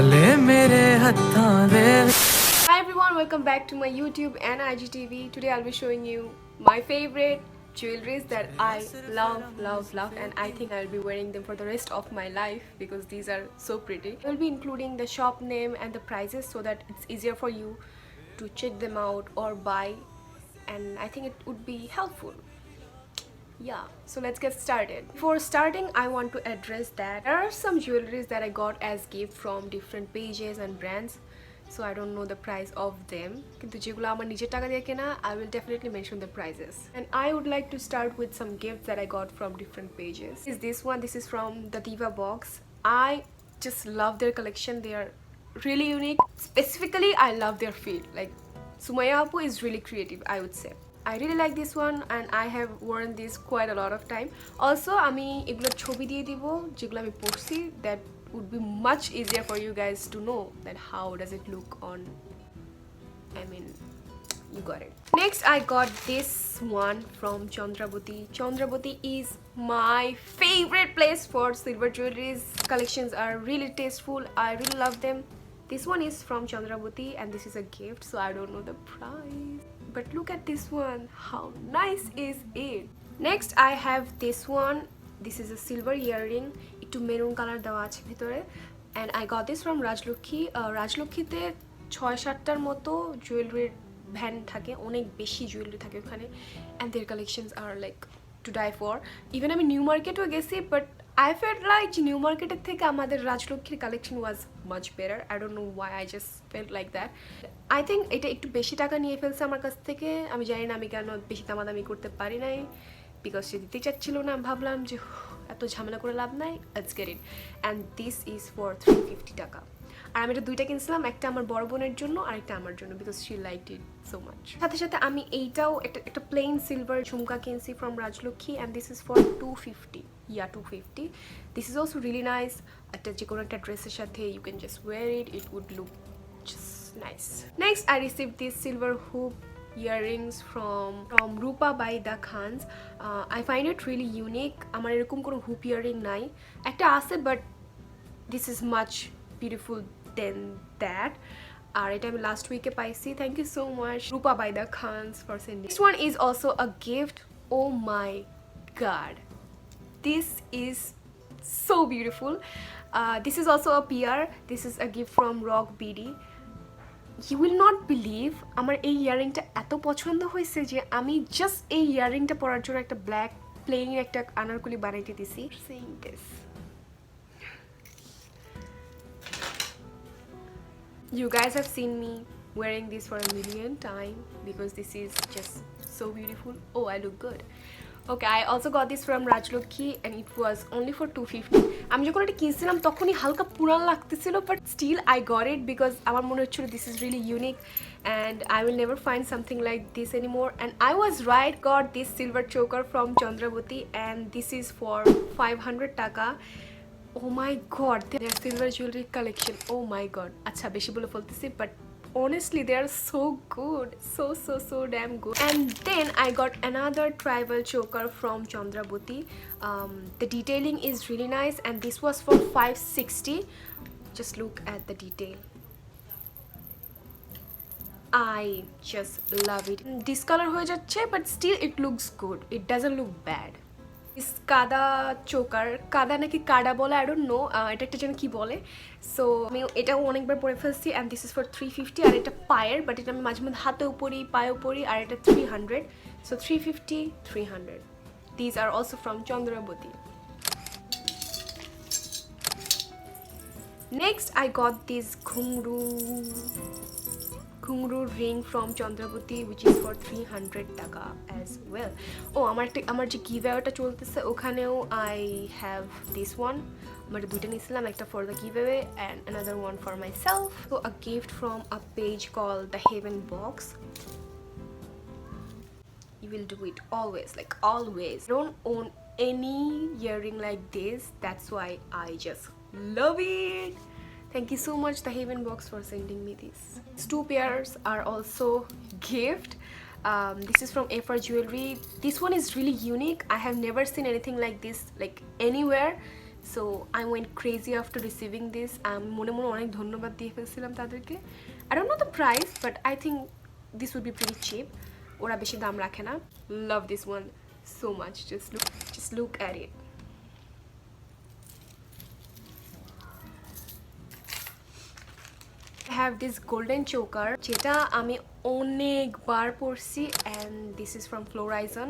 Hi everyone, welcome back to my YouTube and IGTV. Today I'll be showing you my favorite jewelries that I love, and I think I'll be wearing them for the rest of my life because these are so pretty. I'll be including the shop name and the prices so that it's easier for you to check them out or buy, and I think it would be helpful. Yeah, so let's get started. Before starting, I want to address that there are some jewelries that I got as gift from different pages and brands, so I don't know the price of them, কিন্তু যেগুলো আমার নিজের টাকা দিয়ে কেনা, I will definitely mention the prices. And I would like to start with some gifts that I got from different pages. This one, this is from the Diva box. I just love their collection. They are really unique. Specifically, I love their feel. Like Sumaya Apu is really creative, I would say. I really like this one and I have worn this quite a lot of time. Also, আমি এগুলোর ছবি দিয়ে দিব যেগুলো আমি পরছি, that would be much easier for you guys to know that how does it look on. I mean, you got it. Next, I got this one from Chandrabhuti. Chandrabhuti is my favorite place for silver jewelries. Collections are really tasteful. I really love them. This one is from Chandrabhuti and this is a gift, so I don't know the price. But look at this one. How nice is it? Next, I have this one. This is a silver earring. Ekটু maroon colour দেওয়া আছে ভিতরে, and I got this from Rajlokhi. Rajlokhiতে 6-7টার মতো জুয়েলারির van থাকে, অনেক বেশি jewellery থাকে ওখানে, and their collections are like to die for. Even আমি নিউ মার্কেটও গেছি, but I felt like new মার্কেটের থেকে আমাদের রাজলক্ষ্মীর collection was much better. I don't know why, I just felt like that. I think এটা একটু বেশি টাকা নিয়ে ফেলছে আমার কাছ থেকে. আমি জানি না আমি কেন বেশি দামাদামি করতে পারি নাই, বিকজ সে দিতে চাচ্ছিল না. আমি ভাবলাম যে এত ঝামেলা করে লাভ নাই, let's get it. And this is for 350 টাকা. আর আমি এটা দুইটা কিনছিলাম, একটা আমার বড় বোনের জন্য আর একটা আমার জন্য, because she liked it so much. সাথে সাথে আমি এইটাও একটা প্লেন সিলভার ঝুমকা কিনছি from Rajlakshmi, and this is for 250. Yeah, 250. This is also really nice. একটা যে কোনো একটা ড্রেসের সাথে you can just wear it, it would look just nice. Next, I received this silver hoop earrings from Rupa by the Khans. I find it really unique. আমার এরকম কোনো hoop earring নাই, একটা আছে, but this is much beautiful than that. আর এটা আমি last উইকে পাইছি. Thank you so much Rupa by the Khans for sending. This one is also a gift. Oh my god, this is so beautiful. This is also a PR. This is a gift from Rock BD. You will not believe আমার এই ইয়ারিংটা এত পছন্দ হয়েছে যে আমি just এই ইয়ারিংটা পরার জন্য একটা ব্ল্যাক প্লেন একটা আনারকলি বানাইতে দিছি. Seeing this, you guys have seen me wearing this for a million times because this is just so beautiful. Oh, I look good. Okay, I also got this from Rajlokhi and it was only for 250. আমি যখন এটা কিনছিলাম তখনই হালকা পুরান লাগতেছিল, but still I got it because আমার মনে হচ্ছিল this is really unique and I will never find something like this anymore. And I was right, got this silver choker from Chandrabhuti and this is for 500 টাকা. Oh my god, their silver jewelry collection. Oh my god. আচ্ছা বেশি বলে ফেলতেছি, but honestly they are so good, so damn good. And then I got another tribal choker from Chandrabhuti. The detailing is really nice and this was for 560. Just look at the detail. I just love it. Discolor হয়ে যাচ্ছে, but still it looks good. It doesn't look bad. কাদা choker, কাদা নাকি কাডা বলে, I don't know, এটা একটা যেন কি বলে. সো আমি এটাও অনেকবার পরে ফেলছি অ্যান্ড দিস ইজ ফর 350. আর এটা পায়ের, বাট এটা আমি মাঝে মধ্যে হাতেও পরি, পায়েও পরি, আর এটা 300. So 350, 300. These are also from Chandrabhuti. Next, I got this ঘুংরু ring from Chandrabhuti which is for 300 টাকা as well. আমার যে giveaway-টা চলতেছে ওখানেও I have this one. আমার দুইটা নিয়েছিলাম, একটা for the giveaway and another one for myself. So a gift from a page called the Heaven Box. You will do it always, like always. I don't own any earring like this, that's why I just love it. Thank you so much, the Heaven Box, for sending me this. These two pairs are also gift. This is from FR Jewelry. This one is really unique. I have never seen anything like this like anywhere. So I went crazy after receiving this. মনে মনে অনেক ধন্যবাদ দিয়ে ফেলছিলাম তাদেরকে. I don't know the price, but I think this would be pretty cheap. ওরা বেশি দাম রাখে না. Love this one so much. Just look at it. I have this golden choker যেটা আমি অনেকবার পরছি, and this is from Florizon.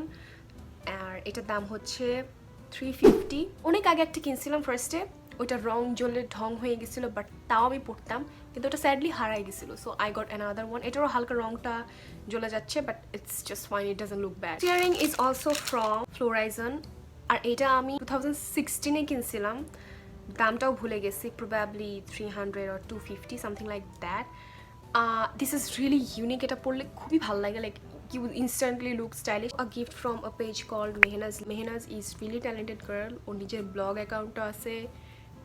আর এটার দাম হচ্ছে 350. অনেক আগে একটা কিনছিলাম ফার্স্টে, ওইটা রং জ্বলে ঢং হয়ে গেছিলো, বাট তাও আমি পরতাম, কিন্তু ওটা স্যাডলি হারাই গেছিলো। So I got another one. এটারও হালকা রংটা জ্বলে যাচ্ছে, but it's just fine, it doesn't look bad. Earring is also from Florizon, আর এটা আমি 2016-এ কিনছিলাম। দামটাও ভুলে গেছি, probably 300 or 250, something like that. This is really unique. এটা পরলে খুবই ভালো লাগে, like you will instantly look stylish. A gift from a page called Mehnaz. Mehnaz is really talented girl. ওর নিজের ব্লগ অ্যাকাউন্টটা আছে,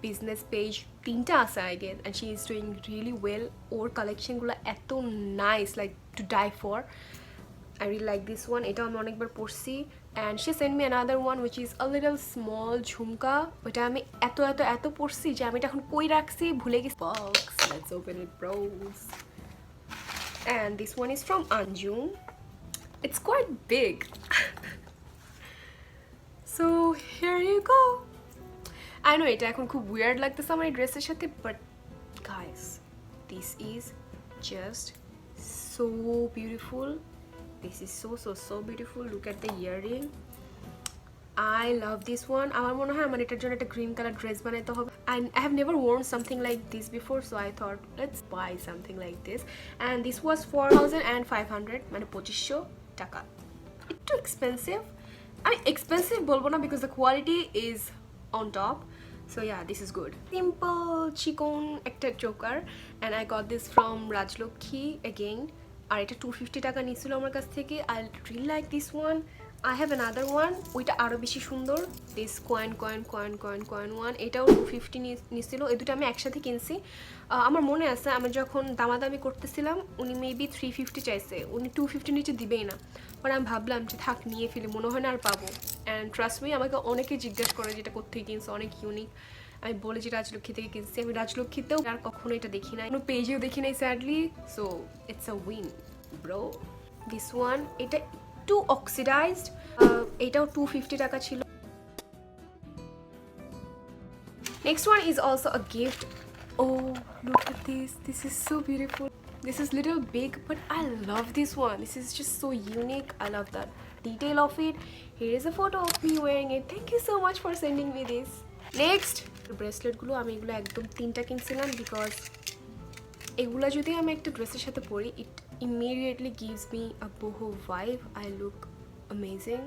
বিজনেস পেজ তিনটা আছে I guess, and she is doing really well. ওর কালেকশনগুলো এত nice, like to die for. I really like this one. এটা আমি অনেকবার পরছি, and she sent me another one which is a little small ঝুমকা। ওটা আমি এত পরছি যে আমি এটা এখন কই রাখছি ভুলে গেছি। Box, let's open it bros. And this one is from Anjum. It's quite big. So here you go. I know এটা এখন খুব weird লাগতেছে আমার এই ড্রেসের সাথে, but guys, this is just so beautiful. This is so beautiful. Look at the earring. I love this one. আমার মনে হয় আমার এটার জন্য একটা গ্রিন কালার ড্রেস বানাইতে হবে। And I have never worn something like this before, so I thought let's buy something like this. And this was 4,500, মানে 2500 টাকা। একটু এক্সপেন্সিভ। আমি এক্সপেন্সিভ বলবো না, because the quality is on top. So yeah, this is good. Simple chiffon একটা choker, and I got this from Rajlokhi again. আর এটা 250 টাকা নিছিল আমার কাছ থেকে। I really like this one. I have another one, ওইটা আরো বেশি সুন্দর। This coin one, এটাও 250 নিছিল। এই দুটো আমি একসাথে কিনছি। আমার মনে আছে আমি যখন দামাদামি করতেছিলাম, উনি মেবি 350 চাইছে, উনি 250 নিচে দিবেই না। পরে আমি ভাবলাম যে থাক, নিয়ে ফেলি, মনে হয় না আর পাবো। অ্যান্ড ট্রাস্ট মি, আমাকে অনেকে জিজ্ঞাসা করে যেটা কোথেকে কিনছে, অনেক ইউনিক। আমি বলি যে রাজলক্ষ্মী থেকে কিনছি। আমি রাজলক্ষ্মীতেও আর কখনো এটা দেখি নাই, কোনো পেজেও দেখি নাই sadly. So it's a win bro. This one, এটা একটু অক্সিডাইজড, এটাও 250 টাকা ছিল। Next one is also a gift. Oh, look at this. This is so beautiful. This is little big, but I love this one. This is just so unique. I love that detail of it. Here is a photo of me wearing it. Thank you so much for sending me this. Next, bracelet গুলো আমি এগুলো একদম তিনটা কিনছিলাম, because এগুলা যদি আমি একটা ড্রেসের সাথে পরি, it immediately gives me a boho vibe. I look amazing,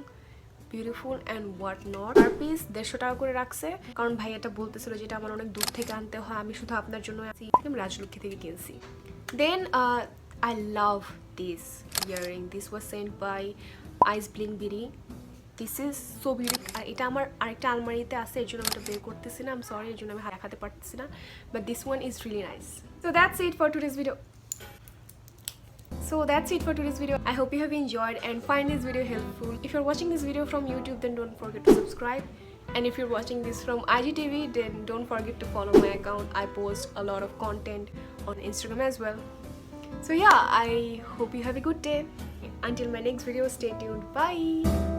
beautiful and what not. আর পিস 150 টাকা করে রাখছে, কারণ ভাই এটা বলতেছিল যেটা আমার অনেক দূর থেকে আনতে হয়, আমি শুধু আপনার জন্য আমি রাজলক্ষ্মী থেকে কিনছি। Then I love this earring. This was sent by Ice Bling Biri. This is so beautiful. আর এটা আমার আরেকটা আলমারিতে আছে, এর জন্য আমি এটা বের করতেছি না। I'm sorry, এর জন্য আমি দেখাতে পারতেছি না, but this one is really nice. So that's it for today's video. I hope you have enjoyed and find this video helpful. If you're watching this video from YouTube, then don't forget to subscribe. And if you're watching this from IGTV, then don't forget to follow my account. I post a lot of content on Instagram as well. So yeah, I hope you have a good day. Until my next video, stay tuned. Bye.